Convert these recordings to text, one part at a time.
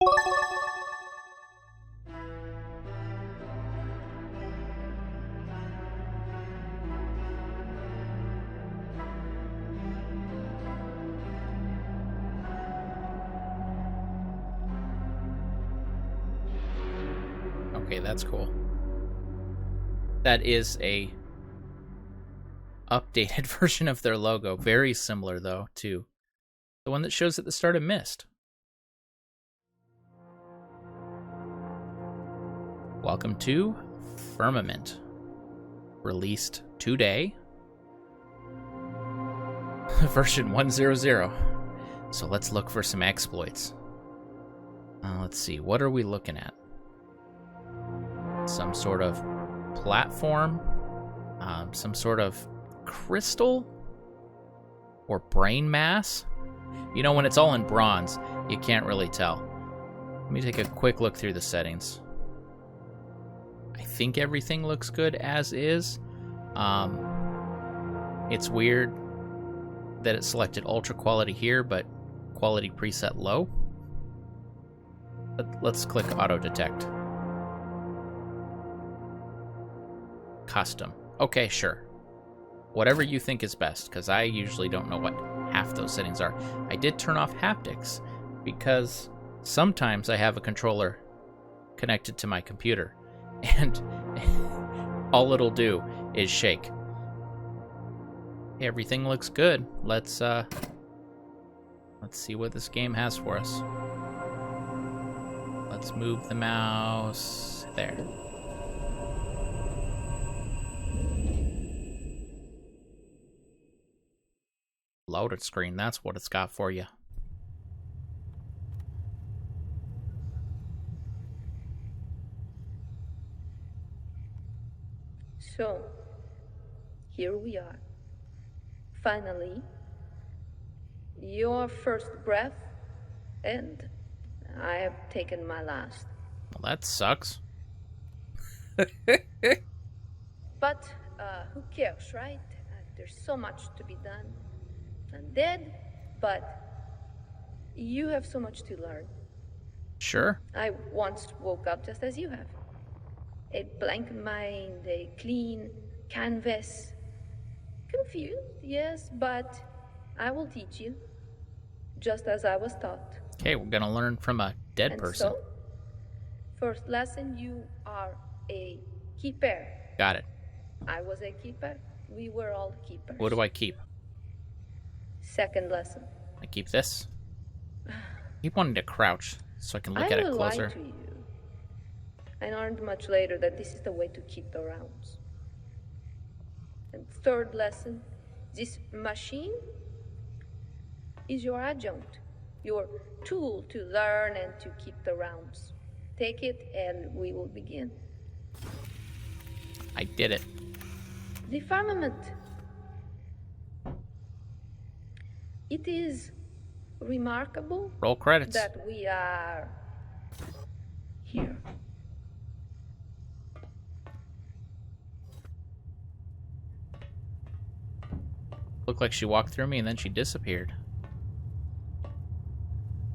Okay, that's cool. That is a updated version of their logo. Very similar, though, to the one that shows at the start of Myst. Welcome to Firmament. Released today. Version 1.0.0. So let's look for some exploits. Let's see, what are we looking at? Some sort of platform, some sort of crystal or brain mass. You know, when it's all in bronze, you can't really tell. Let me take a quick look through the settings. I think everything looks good as is. It's weird that it selected ultra quality here, but quality preset low. But let's click auto detect. Custom. Okay, sure. Whatever you think is best, because I usually don't know what half those settings are. I did turn off haptics because sometimes I have a controller connected to my computer and all it'll do is shake. Everything looks good. Let's see what this game has for us. Let's move the mouse there. Loaded screen, that's what it's got for you. So, here we are. Finally, your first breath, and I have taken my last. Well, that sucks. But who cares, right? There's so much to be done. I'm dead, but you have so much to learn. Sure. I once woke up just as you have. A blank mind, a clean canvas. Confused, yes, but I will teach you, just as I was taught. Okay, we're gonna learn from a dead person. So, first lesson, you are a keeper. Got it. I was a keeper. We were all keepers. What do I keep? Second lesson. I keep this. I keep wanting to crouch so I can look at it closer. I will lie to you. I learned much later that this is the way to keep the rounds. And third lesson, this machine is your adjunct, your tool to learn and to keep the rounds. Take it and we will begin. I did it. The firmament. It is remarkable. Roll credits. That we are here. Looked like she walked through me and then she disappeared.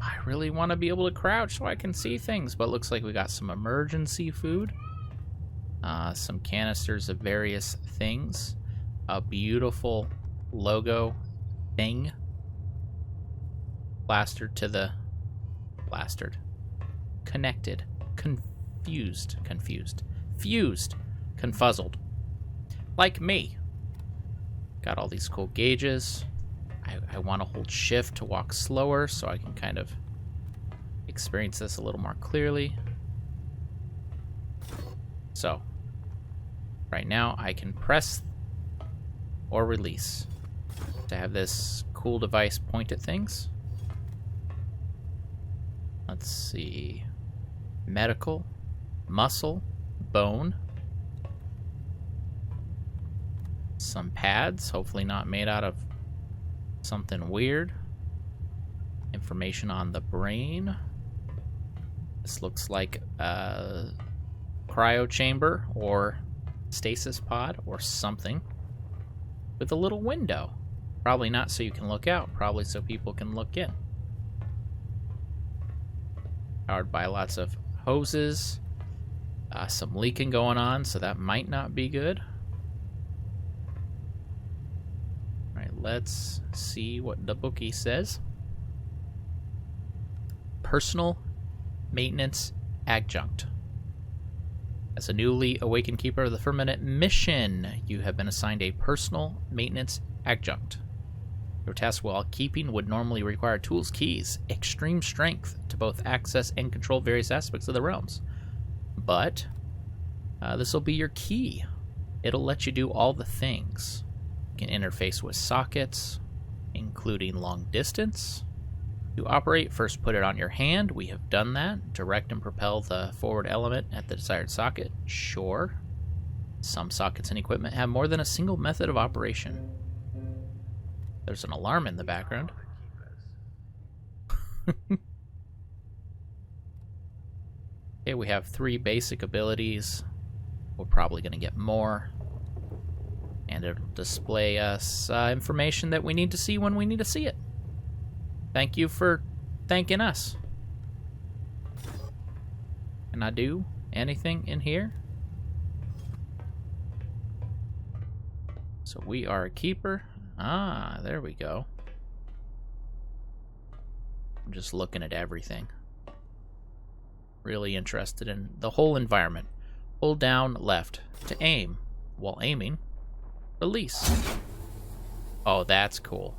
I really want to be able to crouch so I can see things, but looks like we got some emergency food. Some canisters of various things. A beautiful logo thing. Connected. Fused. Confuzzled. Like me. Got all these cool gauges. I want to hold shift to walk slower so I can kind of experience this a little more clearly. So, right now I can press or release to have this cool device point at things. Let's see. Medical, muscle, bone. Some pads, hopefully not made out of something weird. Information on the brain. This looks like a cryo chamber or stasis pod or something with a little window. Probably not so you can look out, probably so people can look in. Powered by lots of hoses. Some leaking going on, so that might not be good. Alright, let's see what the bookie says. Personal maintenance adjunct. As a newly awakened keeper of the Firmament mission, you have been assigned a personal maintenance adjunct. Your task while keeping would normally require tools, keys, extreme strength to both access and control various aspects of the realms. But this will be your key. It'll let you do all the things. You can interface with sockets, including long distance. To operate, first put it on your hand. We have done that. Direct and propel the forward element at the desired socket. Sure. Some sockets and equipment have more than a single method of operation. There's an alarm in the background. Okay, we have 3 basic abilities. We're probably going to get more. And it'll display us information that we need to see when we need to see it. Thank you for thanking us. Can I do anything in here? So we are a keeper. Ah, there we go. I'm just looking at everything. Really interested in the whole environment. Hold down left to aim. While aiming, release. Oh, that's cool.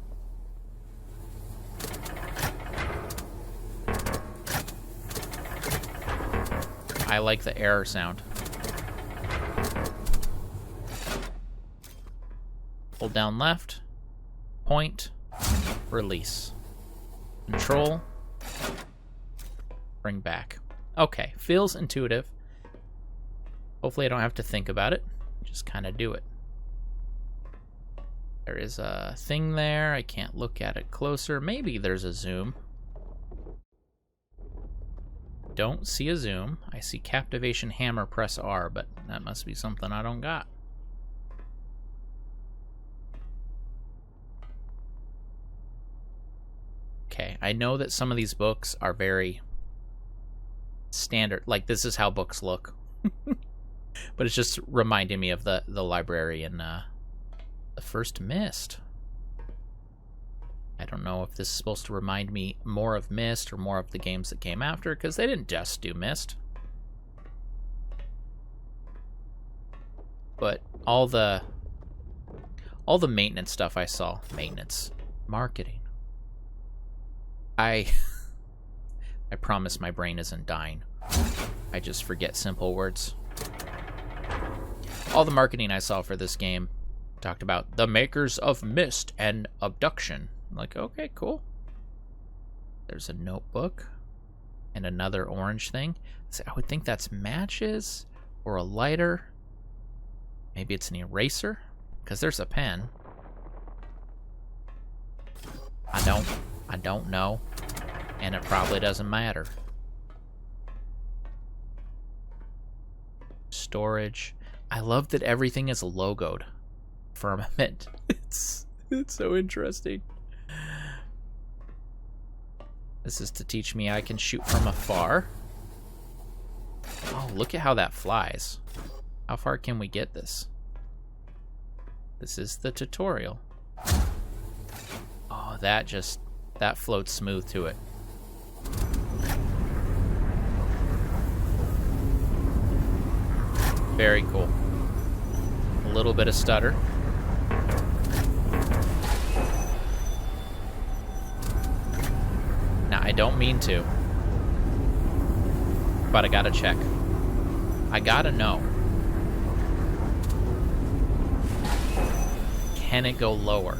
I like the error sound. Hold down left, point, release. Control, bring back. Okay, feels intuitive. Hopefully I don't have to think about it. Just kind of do it. There is a thing there. I can't look at it closer. Maybe there's a zoom. Don't see a zoom. I see captivation hammer, press R, but that must be something I don't got. Okay, I know that some of these books are very standard. Like, this is how books look. But it's just reminding me of the library in the first Myst. I don't know if this is supposed to remind me more of Myst or more of the games that came after, because they didn't just do Myst. But all the maintenance stuff I saw, maintenance, marketing. I promise my brain isn't dying. I just forget simple words. All the marketing I saw for this game talked about the makers of Myst and Abduction. I'm like, okay, cool. There's a notebook and another orange thing. So I would think that's matches or a lighter. Maybe it's an eraser, because there's a pen. I don't know, and it probably doesn't matter. Storage. I love that everything is logoed. Firmament. It's so interesting. This is to teach me I can shoot from afar. Oh, look at how that flies. How far can we get this? This is the tutorial. Oh, that floats smooth to it. Very cool. A little bit of stutter. Now, I don't mean to, but I gotta check. I gotta know. Can it go lower?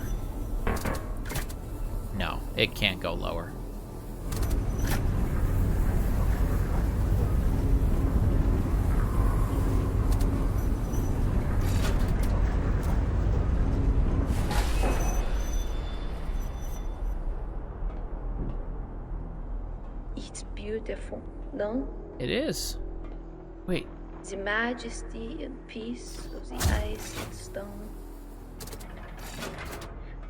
No, it can't go lower. It's beautiful, no? It is. Wait. The majesty and peace of the ice and stone.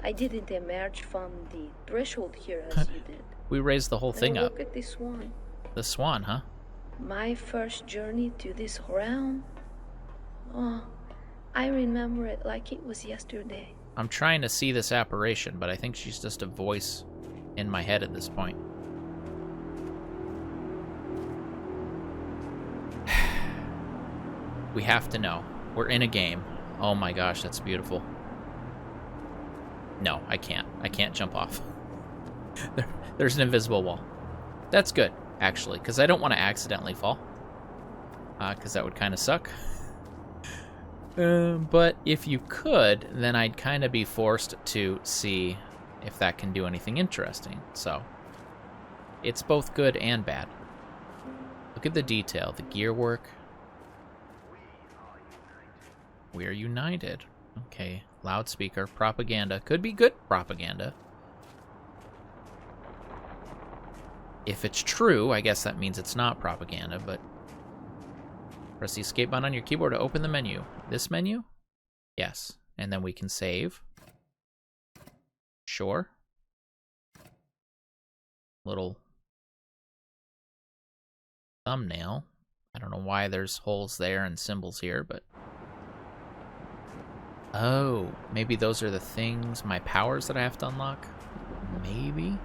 I didn't emerge from the threshold here as you did. We raised the whole thing up. Look at this one. The swan, huh? My first journey to this realm. Oh, I remember it like it was yesterday. I'm trying to see this apparition, but I think she's just a voice in my head at this point. We have to know. We're in a game. Oh my gosh, that's beautiful. No, I can't. I can't jump off. There's an invisible wall. That's good, actually, because I don't want to accidentally fall. Because that would kind of suck. But if you could, then I'd kind of be forced to see if that can do anything interesting. So, it's both good and bad. Look at the detail, the gear work. We're united. Okay, loudspeaker, propaganda. Could be good propaganda. If it's true, I guess that means it's not propaganda, but... Press the escape button on your keyboard to open the menu. This menu? Yes. And then we can save. Sure. Little thumbnail. I don't know why there's holes there and symbols here, but... Oh, maybe those are the things, my powers that I have to unlock? Maybe?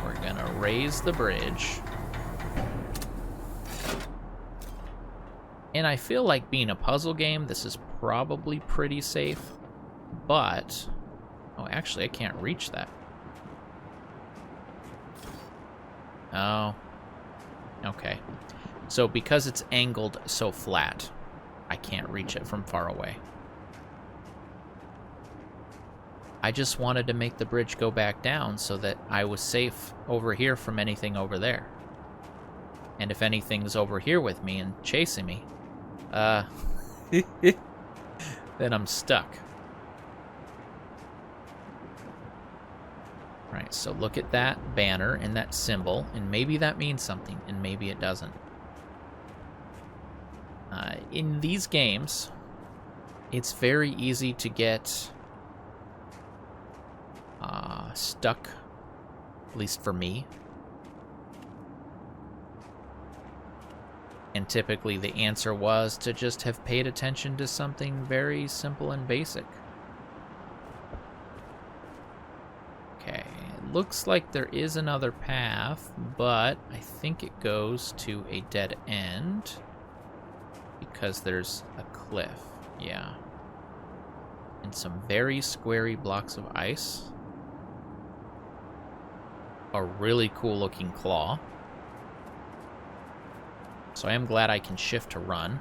We're gonna raise the bridge. And I feel like being a puzzle game, this is probably pretty safe, but... Oh, actually, I can't reach that. Oh. Okay. So because it's angled so flat, I can't reach it from far away. I just wanted to make the bridge go back down so that I was safe over here from anything over there. And if anything's over here with me and chasing me, then I'm stuck. Right, so look at that banner and that symbol, and maybe that means something, and maybe it doesn't. In these games, it's very easy to get stuck, at least for me. And typically the answer was to just have paid attention to something very simple and basic. Okay, it looks like there is another path, but I think it goes to a dead end because there's a cliff, yeah. And some very squarey blocks of ice. A really cool looking claw. So I am glad I can shift to run.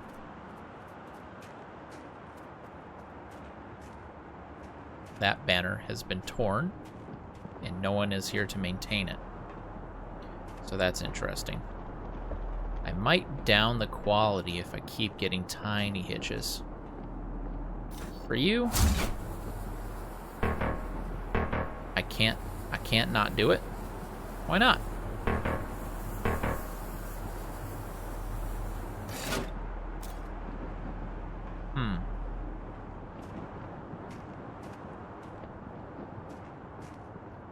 That banner has been torn, and no one is here to maintain it. So that's interesting. I might down the quality if I keep getting tiny hitches. For you, I can't not do it. Why not?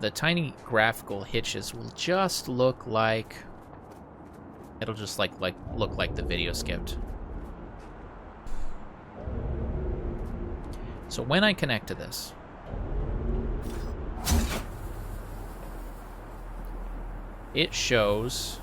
The tiny graphical hitches will just look like... It'll just look like the video skipped. So when I connect to this, it shows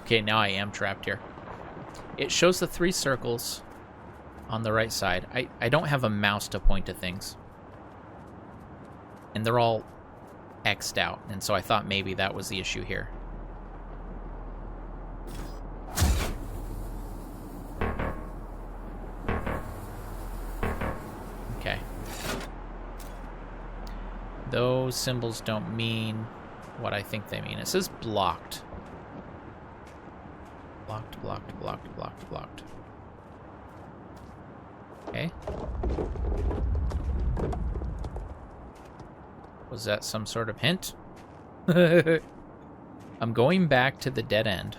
Okay, now I am trapped here. It shows the 3 circles on the right side. I don't have a mouse to point to things. And they're all X'd out, and so I thought maybe that was the issue here. Okay. Those symbols don't mean what I think they mean. It says blocked. Blocked, blocked, blocked, blocked, blocked. Okay. Was that some sort of hint? I'm going back to the dead end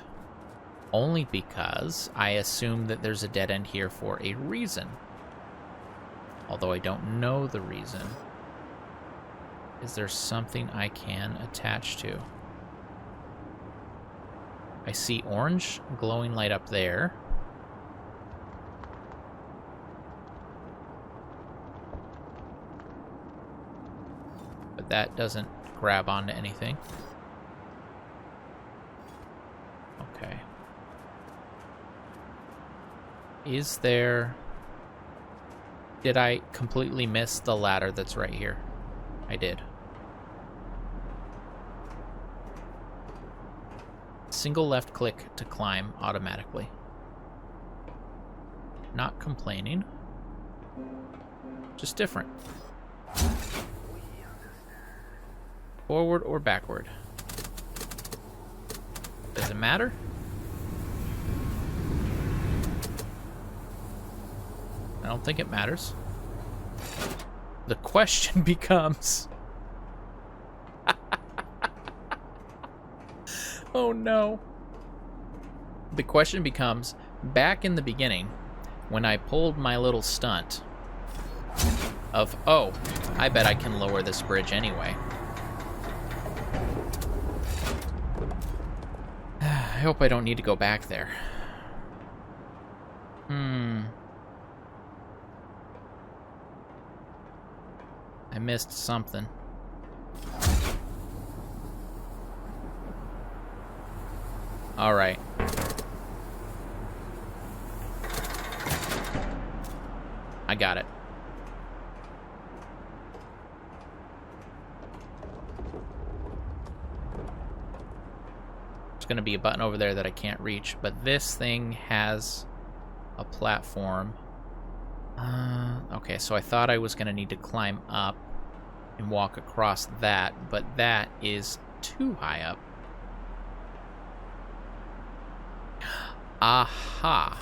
only because I assume that there's a dead end here for a reason. Although I don't know the reason. Is there something I can attach to? I see orange glowing light up there. But that doesn't grab onto anything. Okay. Is there... Did I completely miss the ladder that's right here? I did. Single left click to climb automatically. Not complaining. Just different. Forward or backward? Does it matter? I don't think it matters. The question becomes... Oh no. The question becomes, back in the beginning, when I pulled my little stunt of, oh, I bet I can lower this bridge anyway. I hope I don't need to go back there. I missed something. All right. I got it. There's going to be a button over there that I can't reach, but this thing has a platform. Okay, so I thought I was going to need to climb up and walk across that, but that is too high up. Aha.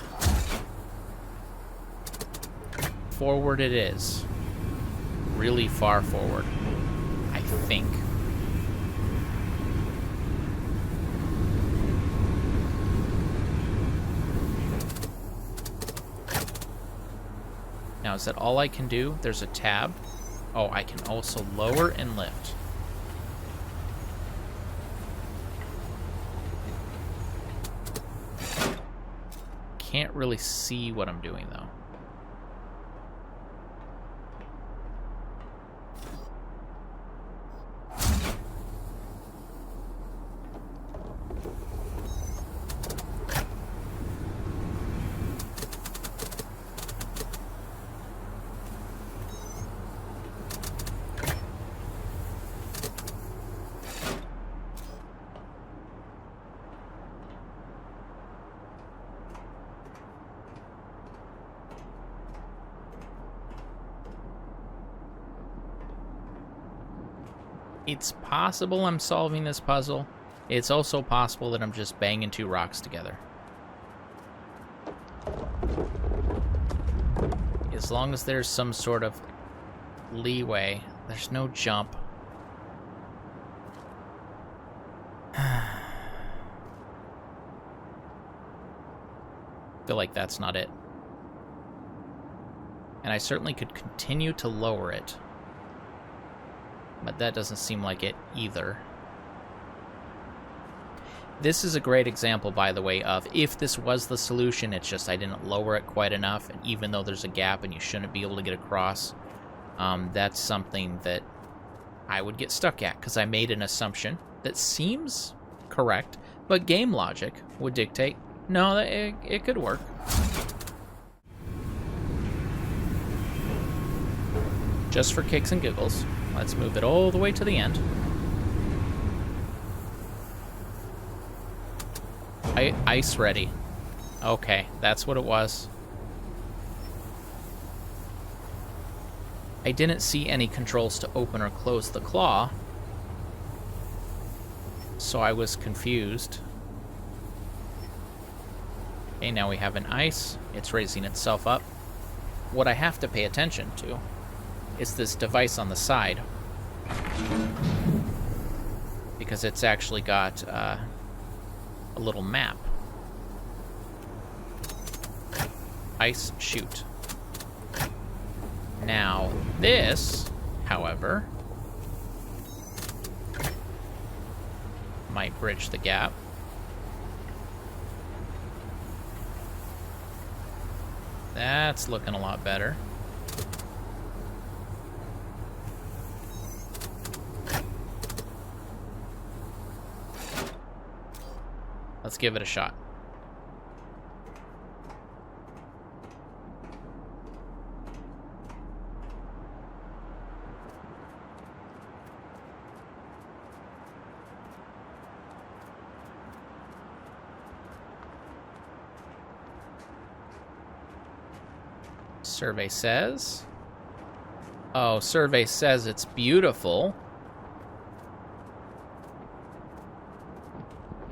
Forward it is. Really far forward, I think. Now, is that all I can do? There's a tab. Oh, I can also lower and lift. Can't really see what I'm doing, though. It's possible I'm solving this puzzle. It's also possible that I'm just banging two rocks together. As long as there's some sort of leeway, there's no jump. I feel like that's not it. And I certainly could continue to lower it. But that doesn't seem like it either. This is a great example, by the way, of if this was the solution, it's just I didn't lower it quite enough, and even though there's a gap and you shouldn't be able to get across, that's something that I would get stuck at, because I made an assumption that seems correct, but game logic would dictate, no, it could work. Just for kicks and giggles. Let's move it all the way to the end. Ice ready. Okay, that's what it was. I didn't see any controls to open or close the claw, so I was confused. Okay, now we have an ice. It's raising itself up. What I have to pay attention to is this device on the side. Because it's actually got a little map. Ice chute. Now, this, however, might bridge the gap. That's looking a lot better. Let's give it a shot. Survey says. Oh, survey says it's beautiful.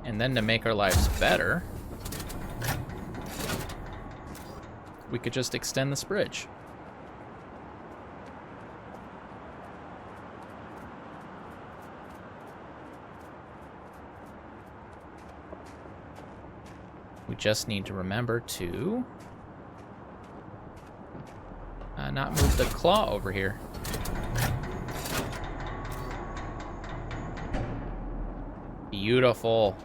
And then to make our lives better, we could just extend this bridge. We just need to remember to not move the claw over here. Beautiful.